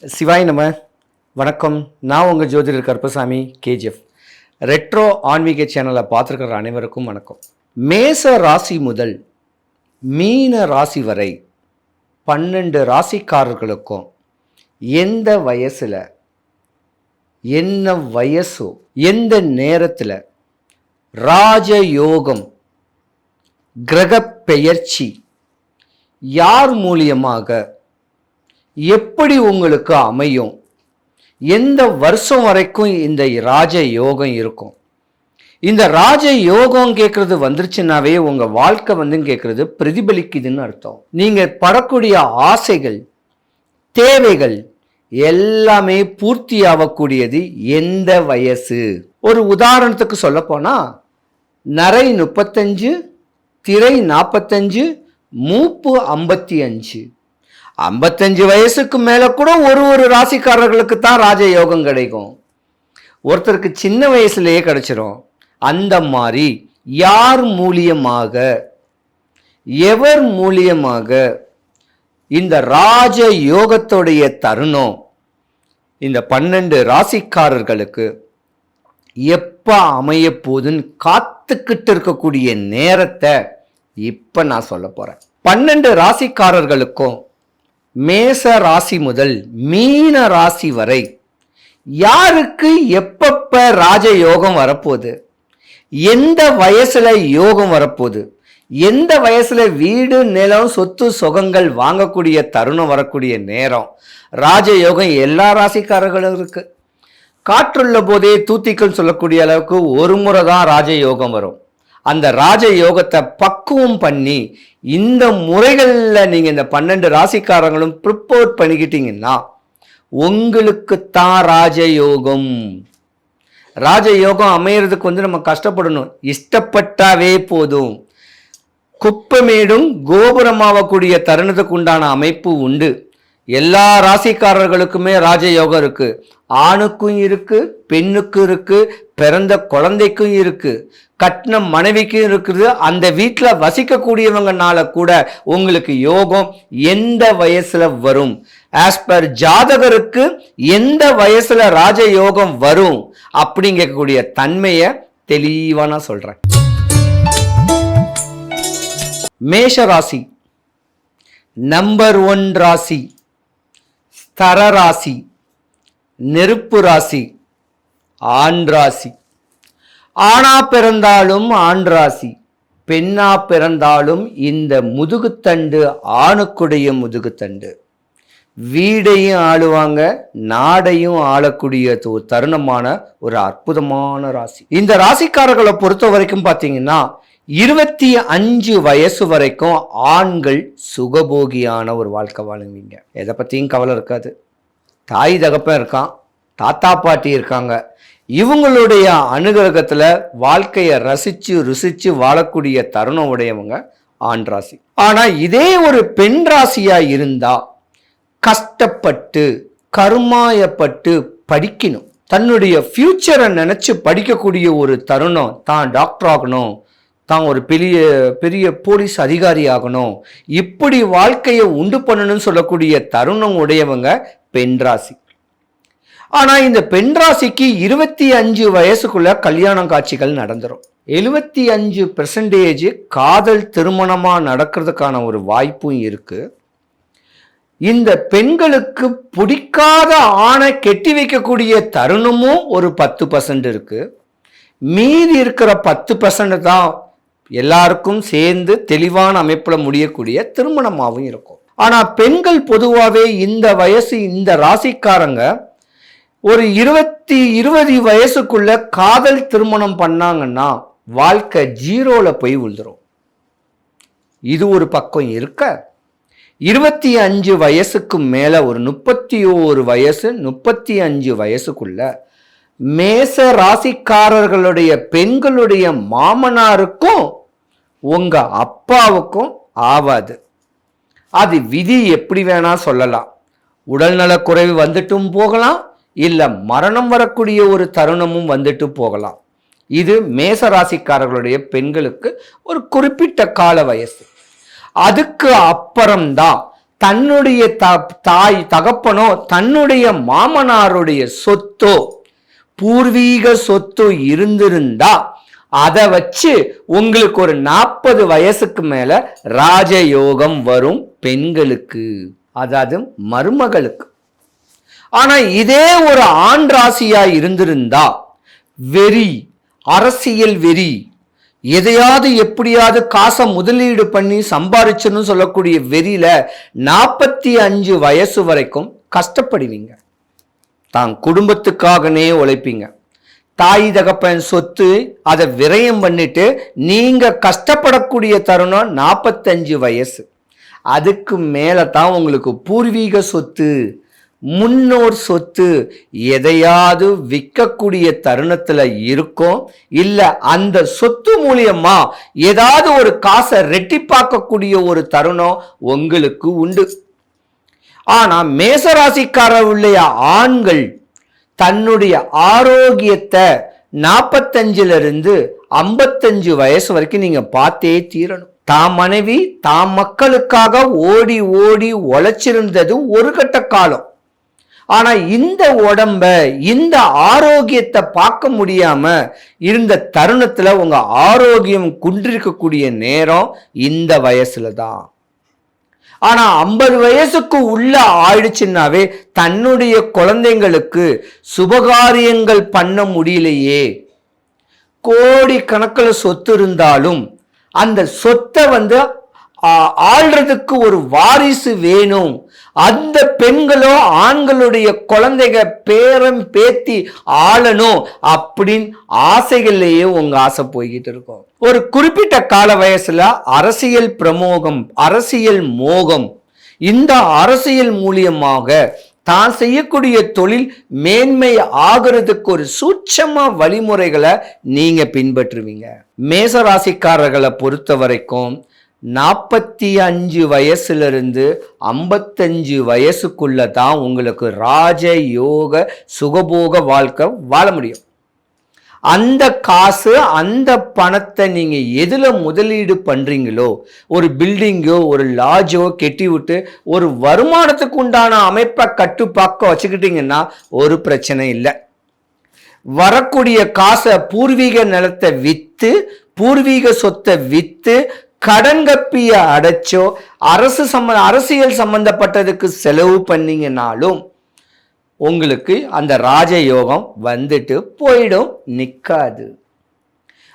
சிவாய் நம. வணக்கம். நான் உங்கள் ஜோதிடர் கருப்பசாமி கேஜிஎஃப். ரெட்ரோ ஆன்மீக சேனலை பார்த்துருக்கிற அனைவருக்கும் வணக்கம். மேச ராசி முதல் மீன ராசி வரை 12 ராசிக்காரர்களுக்கும் எந்த வயசில் என்ன வயசோ எந்த நேரத்தில் ராஜயோகம் கிரக பெயர்ச்சி யார் மூலியமாக எப்படி உங்களுக்கு அமையும், எந்த வருஷம் வரைக்கும் இந்த ராஜ யோகம் இருக்கும். இந்த ராஜ யோகம் கேட்கறது வந்துருச்சுன்னாவே உங்க வாழ்க்கை கேட்கறது பிரதிபலிக்குதுன்னு அர்த்தம். நீங்க படக்கூடிய ஆசைகள் தேவைகள் எல்லாமே பூர்த்தி ஆகக்கூடியது எந்த வயசு. ஒரு உதாரணத்துக்கு சொல்ல போனா நரை 35, திரை 45, மூப்பு 55. 55 வயசுக்கு மேல கூட ஒரு ராசிக்காரர்களுக்கு தான் ராஜயோகம் கிடைக்கும். ஒருத்தருக்கு சின்ன வயசுலயே கிடைச்சிரும். அந்த மாதிரி யார் மூலியமாக எவர் மூலியமாக இந்த ராஜ யோகத்துடைய தருணம் இந்த 12 ராசிக்காரர்களுக்கு எப்ப அமைய போதுன்னு காத்துக்கிட்டு இருக்கக்கூடிய நேரத்தை இப்ப நான் சொல்ல போறேன். 12 ராசிக்காரர்களுக்கும் மேச ராசி முதல் மீன ராசி வரை யாருக்கு எப்பப்ப ராஜ யோகம் வரப்போகுது, எந்த வயசுல யோகம் வரப்போகுது, எந்த வயசுல வீடு நிலம் சொத்து சுகங்கள் வாங்கக்கூடிய தருணம் வரக்கூடிய நேரம் ராஜயோகம் எல்லா ராசிக்காரர்களும் இருக்கு. காற்றுள்ள போதே தூத்திக்கல் சொல்லக்கூடிய அளவுக்கு ஒரு முறை தான் ராஜயோகம் வரும். அந்த ராஜ யோகத்தை பக்குவம் பண்ணி இந்த முறைகளில் நீங்கள் இந்த 12 ராசிக்காரங்களும் ப்ரிப்பேர் பண்ணிக்கிட்டீங்கன்னா உங்களுக்கு தான் ராஜயோகம். ராஜயோகம் அமையறதுக்கு நம்ம கஷ்டப்படணும். இஷ்டப்பட்டாவே போதும். குப்பமேடும் கோபுரமாகக்கூடிய தருணத்துக்கு உண்டான அமைப்பு உண்டு. எல்லா ராசிக்காரர்களுக்குமே ராஜயோகம் இருக்கு. ஆணுக்கும் இருக்கு, பெண்ணுக்கும் இருக்கு, பிறந்த குழந்தைக்கும் இருக்கு, கட்டின மனைவிக்கும் இருக்குது. அந்த வீட்டில் வசிக்கக்கூடியவங்கனால கூட உங்களுக்கு யோகம் எந்த வயசுல வரும், ஆஸ் பர் ஜாதகருக்கு எந்த வயசுல ராஜயோகம் வரும் அப்படிங்கக்கூடிய தன்மையை தெளிவா நான் சொல்றேன். மேஷ ராசி நம்பர் 1 ராசி, ஸ்தர ராசி, நெருப்பு ராசி, ஆண் ராசி. ஆணா பிறந்தாலும் ஆண் ராசி, பெண்ணா பிறந்தாலும் இந்த முதுகுத்தண்டு ஆணுக்குடைய முதுகுத்தண்டு. வீடையும் ஆளுவாங்க, நாடையும் ஆளக்கூடிய ஒரு தருணமான ஒரு அற்புதமான ராசி. இந்த ராசிக்காரர்களை பொறுத்த வரைக்கும் பார்த்தீங்கன்னா 25 வயசு வரைக்கும் ஆண்கள் சுகபோகியான ஒரு வாழ்க்கை வாழுவீங்க. எதை பற்றியும் கவலை இருக்காது. தாய் தகப்பன் இருக்கான், தாத்தா பாட்டி இருக்காங்க. இவங்களுடைய அனுகிரகத்தில் வாழ்க்கையை ரசித்து ருசித்து வாழக்கூடிய தருணம் உடையவங்க ஆண் ராசி. ஆனால் இதே ஒரு பெண் ராசியா இருந்தா கஷ்டப்பட்டு கருமாயப்பட்டு படிக்கணும். தன்னுடைய ஃபியூச்சரை நினைச்சு படிக்கக்கூடிய ஒரு தருணம். தான் டாக்டர் ஆகணும், தான் ஒரு பெரிய பெரிய போலீஸ் அதிகாரி ஆகணும், இப்படி வாழ்க்கையை உண்டு பண்ணணும்னு சொல்லக்கூடிய தருணம் உடையவங்க பெண் ராசி. ஆனா இந்த பெண் ராசிக்கு 25 வயசுக்குள்ள கல்யாண காட்சிகள் நடந்துரும். 75% காதல் திருமணமா நடக்கிறதுக்கான ஒரு வாய்ப்பும் இருக்கு. இந்த பெண்களுக்கு பிடிக்காத ஆணை கெட்டி வைக்கக்கூடிய தருணமும் ஒரு 10% இருக்கு. மீதி இருக்கிற 10% தான் எல்லாருக்கும் சேர்ந்து தெளிவான அமைப்புல முடியக்கூடிய திருமணமாகவும் இருக்கும். ஆனா பெண்கள் பொதுவாகவே இந்த வயசு இந்த ராசிக்காரங்க ஒரு 20 வயசுக்குள்ள காதல் திருமணம் பண்ணாங்கன்னா வாழ்க்கை 0ல போய் விழுந்துரும். இது ஒரு பக்கம் இருக்க, 25 வயசுக்கு மேல ஒரு 31 வயசு 35 வயசுக்குள்ள மேச ராசிக்காரர்களுடைய பெண்களுடைய மாமனாருக்கும் உங்க அப்பாவுக்கும் ஆவாது. அது விதி, எப்படி வேணா சொல்லலாம். உடல்நல குறைவு வந்துட்டும் போகலாம், இல்ல மரணம் வரக்கூடிய ஒரு தருணமும் வந்துட்டு போகலாம். இது மேச ராசிக்காரர்களுடைய பெண்களுக்கு ஒரு குறிப்பிட்ட கால வயசு. அதுக்கு அப்புறம்தான் தன்னுடைய தாய் தகப்பனோ தன்னுடைய மாமனாருடைய சொத்தோ பூர்வீக சொத்து இருந்திருந்தா அதை வச்சு உங்களுக்கு ஒரு 40 வயசுக்கு மேல ராஜயோகம் வரும் பெண்களுக்கு, அதாவது மருமகளுக்கு. ஆனா இதே ஒரு ஆண் ராசியா இருந்திருந்தா வெறி, அரசியல் வெறி, எதையாவது எப்படியாவது காசை முதலீடு பண்ணி சம்பாதிச்சுன்னு சொல்லக்கூடிய வெறியில 45 வயசு வரைக்கும் கஷ்டப்படுவீங்க. தான் குடும்பத்துக்காகனே உழைப்பீங்க. தாய் தகப்பன் சொத்து அதை விரயம் பண்ணிட்டு நீங்க கஷ்டப்படக்கூடிய தருணம் 45 வயசு. அதுக்கு மேல தான் உங்களுக்கு பூர்வீக சொத்து, முன்னோர் சொத்து எதையாவது விற்கக்கூடிய தருணத்துல இருக்கும். இல்ல அந்த சொத்து மூலியமா ஏதாவது ஒரு காசை ரெட்டிப்பாக்கக்கூடிய ஒரு தருணம் உங்களுக்கு உண்டு. ஆனா மேசராசிக்காரருடைய ஆண்கள் தன்னுடைய ஆரோக்கியத்தை 45 55 வயசு வரைக்கும் நீங்க பார்த்தே தீரணும். தாம் மனைவி தாம் மக்களுக்காக ஓடி ஓடி உழைச்சிருந்தது ஒரு கட்ட காலம். ஆனா இந்த உடம்ப இந்த ஆரோக்கியத்தை பார்க்க முடியாம இருந்த தருணத்துல உங்க ஆரோக்கியம் குன்றிருக்கக்கூடிய நேரம் இந்த வயசுல தான். ஆனா 50 வயசுக்கு உள்ள ஆயிடுச்சுன்னாவே தன்னுடைய குழந்தைங்களுக்கு சுபகாரியங்கள் பண்ண முடியலையே. கோடி கணக்கில் சொத்து இருந்தாலும் அந்த சொத்தை ஆள்றதுக்கு ஒரு வாரிசு வேணும். அந்த பெண்களோ ஆண்களுடைய குழந்தைங்க பேரம் பேத்தி ஆளணும் அப்படின்னு ஆசைகள்லயே உங்க ஆசை போய்கிட்டு இருக்கும். ஒரு குறிப்பிட்ட கால வயசுல அரசியல் பிரமோகம், அரசியல் மோகம், இந்த அரசியல் மூலியமாக தான் செய்யக்கூடிய தொழில் மேன்மை ஆகிறதுக்கு ஒரு சூட்சம வழிமுறைகளை நீங்க பின்பற்றுவீங்க. மேசராசிக்காரர்களை பொறுத்த வரைக்கும் 45 வயசுலேருந்து 55 வயசுக்குள்ள தான் உங்களுக்கு ராஜ யோக சுகபோக வாழ்க்கை வாழ முடியும். அந்த காசு அந்த பணத்தை நீங்க எதுல முதலீடு பண்றீங்களோ, ஒரு பில்டிங்கோ ஒரு லாட்ஜோ கெட்டி விட்டு ஒரு வருமானத்துக்கு உண்டான அமைப்பை கட்டுப்பாக்க வச்சுக்கிட்டீங்கன்னா ஒரு பிரச்சனை இல்லை. வரக்கூடிய காசை பூர்வீக நிலத்தை வித்து, பூர்வீக சொத்தை வித்து, கடன் கப்பிய அடைச்சோ அரசியல் சம்பந்தப்பட்டதுக்கு செலவு பண்ணீங்கன்னாலும் உங்களுக்கு அந்த ராஜயோகம் வந்துட்டு போயிடும், நிற்காது.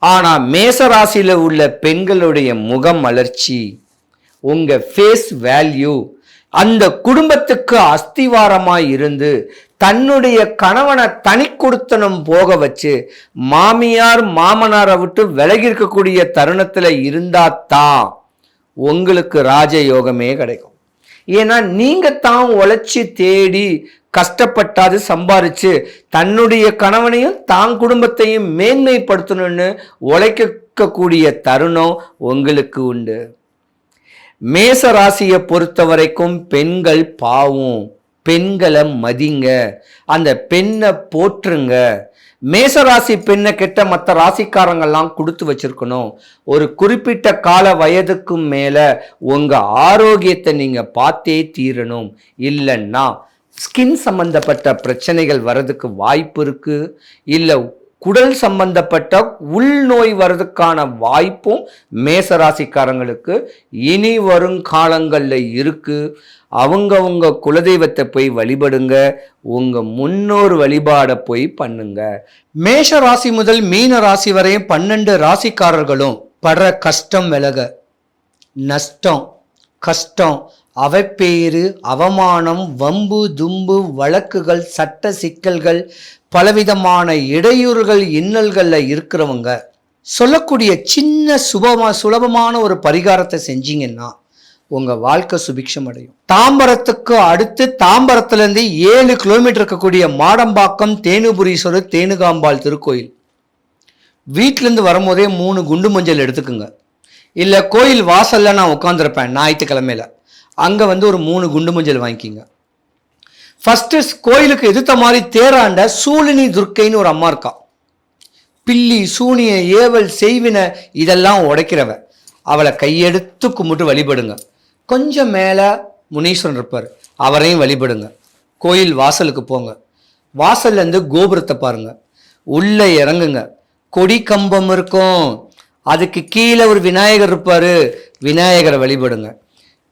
ஆனா மேசராசியில உள்ள பெண்களுடைய முகம் மலர்ச்சி, உங்க ஃபேஸ் வேல்யூ, அந்த குடும்பத்துக்கு அஸ்திவாரமாய் இருந்து தன்னுடைய கணவனை தனி கொடுத்தனம் போக வச்சு மாமியார் மாமனாரை விட்டு விலகி இருக்கக்கூடிய தருணத்துல இருந்தாதான் உங்களுக்கு ராஜயோகமே கிடைக்கும். ஏன்னா நீங்க தான் உழைச்சி தேடி கஷ்டப்பட்டாது சம்பாரிச்சு தன்னுடைய கணவனையும் தான் குடும்பத்தையும் மேன்மைப்படுத்தணும்னு உழைக்கக்கூடிய தருணம் உங்களுக்கு உண்டு. மேச ராசியை பொறுத்த வரைக்கும் பெண்கள் பாவம், பெண்களை மதிங்க, அந்த பெண்ணை போற்றுங்க. மேசராசி பெண்ணை கிட்ட மற்ற ராசிக்காரங்கள்லாம் கொடுத்து வச்சிருக்கணும். ஒரு குறிப்பிட்ட கால வயதுக்கு மேல உங்க ஆரோக்கியத்தை நீங்க பார்த்தே தீரணும். இல்லைன்னா ஸ்கின் சம்பந்தப்பட்ட பிரச்சனைகள் வர்றதுக்கு வாய்ப்பு இருக்கு. இல்லை குடல் சம்பந்தப்பட்ட உள்நோய் வர்றதுக்கான வாய்ப்பும் மேசராசிக்காரங்களுக்கு இனி வரும் காலங்களில் இருக்கு. அவங்கவுங்க குலதெய்வத்தை போய் வழிபடுங்க, உங்க முன்னோர் வழிபாடை போய் பண்ணுங்க. மேஷ ராசி முதல் மீன ராசி வரை 12 ராசிக்காரர்களும் படுற கஷ்டம் விலக, நஷ்டம் கஷ்டம் அவப்பேறு அவமானம் வம்பு தும்பு வழக்குகள் சட்ட சிக்கல்கள் பலவிதமான இடையூறுகள் இன்னல்கள்ல இருக்கிறவங்க சொல்லக்கூடிய சின்ன சுலபமான ஒரு பரிகாரத்தை செஞ்சீங்கன்னா உங்க வாழ்க்கை சுபிக்ஷம் அடையும். தாம்பரத்துக்கு அடுத்து தாம்பரத்திலிருந்து 7 கிலோமீட்டர் இருக்கக்கூடிய மாடம்பாக்கம் தேனுபுரீஸ்வரர் தேனுகாம்பாள் திருக்கோயில். வீட்டிலேருந்து வரும்போதே 3 குண்டு மஞ்சள் எடுத்துக்குங்க. இல்லை கோயில் வாசல்ல நான் உட்காந்துருப்பேன் ஞாயிற்றுக்கிழமையில, அங்கே ஒரு 3 குண்டு மஞ்சள் வாங்கிக்கிங்க. ஃபர்ஸ்ட் கோயிலுக்கு எதிர்த்த மாதிரி தேராண்ட சூழினி துர்க்கைன்னு ஒரு அம்மா இருக்கா. பில்லி சூனிய ஏவல் செய்வின இதெல்லாம் உடைக்கிறவ. அவளை கையெடுத்து கும்பிட்டு வழிபடுங்க. கொஞ்சம் மேலே முனீஸ்வரன் இருப்பார், அவரையும் வழிபடுங்க. கோயில் வாசலுக்கு போங்க, வாசல்ல இருந்து கோபுரத்தை பாருங்க, உள்ள இறங்குங்க, கொடி கம்பம் இருக்கும், அதுக்கு கீழே ஒரு விநாயகர் இருப்பாரு, விநாயகரை வழிபடுங்க.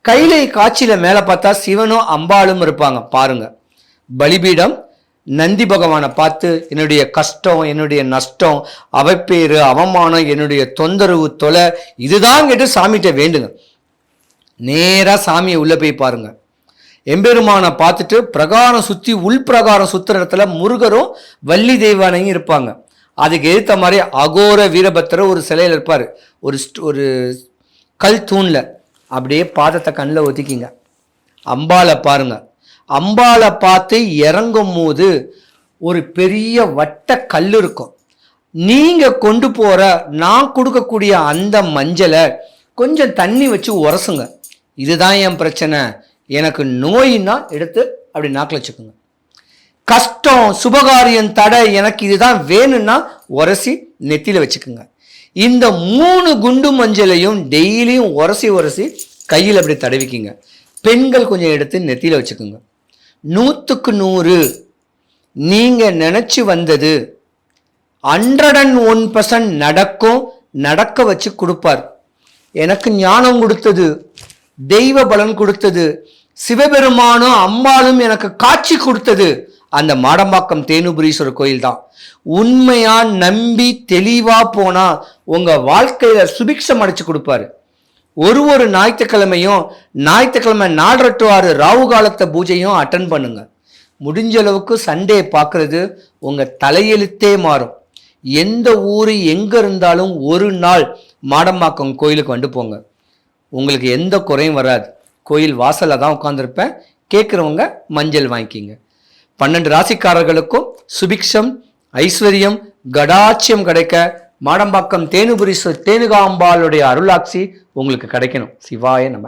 கைலை காட்சியில மேல பார்த்தா சிவனும் அம்பாளும் இருப்பாங்க பாருங்க. பலிபீடம், நந்தி பகவானை பார்த்து என்னுடைய கஷ்டம், என்னுடைய நஷ்டம், அவப்பேறு, அவமானம், என்னுடைய தொந்தரவு, தொலை இதுதான் கேட்டு சாமிகிட்ட வேண்டுங்க. நேரா சாமியை உள்ள போய் பாருங்க. எம்பெருமானை பார்த்துட்டு பிரகாரம் சுற்றி உள்பிரகாரம் சுத்துற இடத்துல முருகரும் வள்ளி தெய்வானையும் இருப்பாங்க. அதுக்கு எதிர்த்த மாதிரி அகோர வீரபத்திரர் ஒரு சிலையில் இருப்பார், ஒரு கல் தூண்ல. அப்படியே பாதத்தை கண்ணில் ஒத்திக்கிங்க, அம்பாளை பாருங்க. அம்பாளை பார்த்து இறங்கும் போது ஒரு பெரிய வட்ட கல் இருக்கும். நீங்க கொண்டு போற நான் கொடுக்கக்கூடிய அந்த மஞ்சளை கொஞ்சம் தண்ணி வச்சு உரசுங்க. இதுதான் என் பிரச்சனை, எனக்கு நோயின்னா எடுத்து அப்படி நாக்கில் வச்சுக்கோங்க. கஷ்டம், சுபகாரியம், தடை, எனக்கு இதுதான் வேணும்னா உரசி நெத்தியில வச்சுக்கோங்க. இந்த 3 குண்டு மஞ்சளையும் டெய்லியும் உரசி கையில் அப்படி தடவிக்கிங்க. பெண்கள் கொஞ்சம் எடுத்து நெத்தியில வச்சுக்கோங்க. 100க்கு 100 நீங்க நினைச்சு வந்தது 101% நடக்கும், நடக்க வச்சு கொடுப்பார். எனக்கு ஞானம் கொடுத்தது, தெய்வ பலன் கொடுத்தது, சிவபெருமானும் அம்பாளும் எனக்கு காட்சி கொடுத்தது அந்த மாடம்பாக்கம் தேனுபுரீஸ்வரர் கோயில் தான். உண்மையா நம்பி தெளிவா போனா உங்க வாழ்க்கையில சுபிக்ஷம் அடைச்சு கொடுப்பாரு. ஒரு ஞாயிற்றுக்கிழமை 4 to 6 ராவு காலத்தை பூஜையும் அட்டன் பண்ணுங்க. முடிஞ்ச அளவுக்கு சண்டே பார்க்கறது உங்க தலையெழுத்தே மாறும். எந்த ஊரு எங்க இருந்தாலும் ஒரு நாள் மாடம்பாக்கம் கோயிலுக்கு வந்து போங்க, உங்களுக்கு எந்த குறையும் வராது. கோயில் வாசல்ல தான் உட்காந்துருப்பேன், கேட்குறவங்க மஞ்சள் வாங்கிக்கிங்க. 12 ராசிக்காரர்களுக்கும் சுபிக்ஷம், ஐஸ்வர்யம், கடாட்சியம் கிடைக்க மாடம்பாக்கம் தேனுபுரீஸ்வரர் தேனுகாம்பாளுடைய அருளாட்சி உங்களுக்கு கிடைக்கணும். சிவாய நம.